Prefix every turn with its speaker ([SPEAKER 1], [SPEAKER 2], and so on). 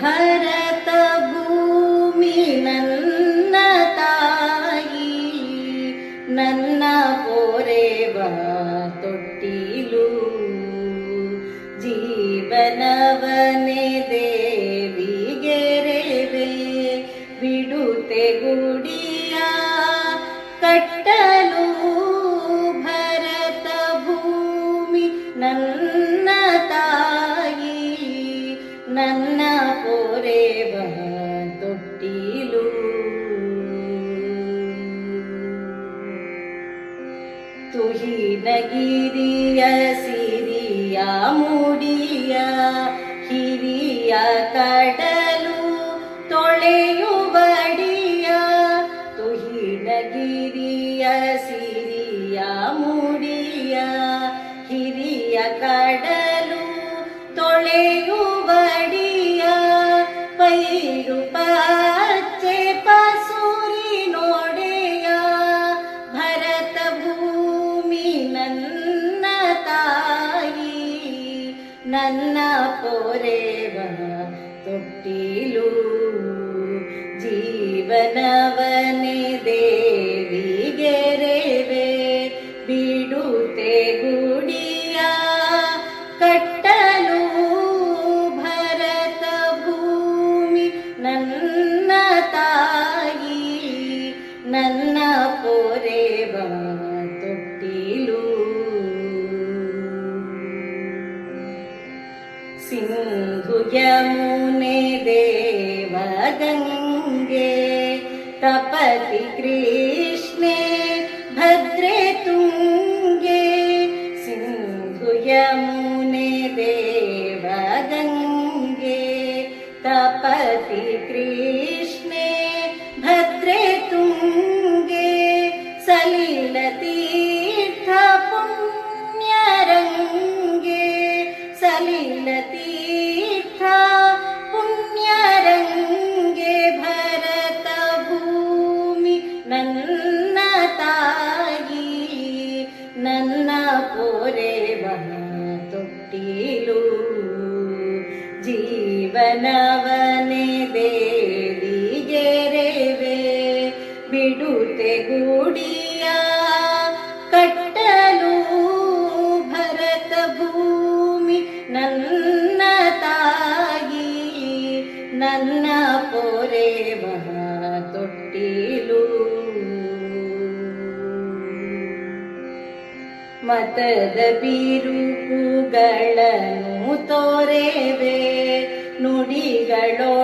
[SPEAKER 1] ಭರತ ಭೂಮಿ ನನ್ನ ತಾಯಿ, ನನ್ನ ಪೊರೆವ ತೊಟ್ಟಿಲು. ಜೀವನವನೇ ದೇವಿಗೆರೆವೆ ಬಿಡುತ್ತೆ ಗುಡಿಯ ಕಟ್ಟಲು. ಭರತ ಭೂಮಿ ನನ್ನ ತಾಯಿ, ನನ್ನ ಪೊರೆವ ತೊಟ್ಟಿಲು. ತುಹಿನಗಿರಿಯ ಸಿರಿಯ ಮುಡಿಯ ಹಿರಿಯ ಕಡಲು ತೊಳೆಯುವಡಿಯ. ತುಹಿನಗಿರಿಯ ಸಿರಿಯ ಮುಡಿಯ ಹಿರಿಯ ಕಡಲು ತೊಳೆಯುವಡಿಯ. ಪೈರು ಪಚ್ಚೆ ಪಸುರಿ ನೋಡೆಯ. ಭರತ ಭೂಮಿ ನನ್ನ ತಾಯಿ, ನನ್ನ ಪೊರೆವ ತೊಟ್ಟಿಲು. ಜೀವನವನೇ ದೇವಿಗೆರೆವೆ ಬಿಡುತ್ತೆ ಗುಡಿಯ ಕಟ್ಟಲು. ಭರತ ಭೂಮಿ ನನ್ನ ತಾಯಿ, ನನ್ನ ಪೊರೆವ ತೊಟ್ಟಿಲು. ಸಿಂಧು ಯಮುನೆ ದೇವಗಂಗೆ ತಪತಿ ಕೃಷ್ಣೆ ಭದ್ರೆ ತುಂಗೆ. ಸಿಂಧು ಯಮುನೆ ದೇವಗಂಗೆ ತಪತಿ ಕೃಷ್ಣೆ ಭದ್ರೆ ತುಂಗೆ. ಸಲಿಲ ತೀರ್ಥ ಪುಣ್ಯರಂಗೆ, ಸಲಿಲ ತೀರ್ಥ ಪುಣ್ಯರಂಗೆ. ಭರತ ಭೂಮಿ ನನ್ನ ತಾಯಿ, ನನ್ನ ಪೊರೆವ ತೊಟ್ಟಿಲು. ಜೀವನವನೇ ದೇವಿಗೆರೆವೆ ಬಿಡುತ್ತೆ ಗುಡಿಯ ಕಟ್ಟಲು. ಭರತ ಭೂಮಿ ನನ್ನ ತಾಯಿ, ನನ್ನ ಪೊರೆವ ತೊಟ್ಟಿಲು. ಮತದ ಬಿರುಕುಗಳನ್ನು ತೋರೆವೆ ನುಡಿಗಳೋ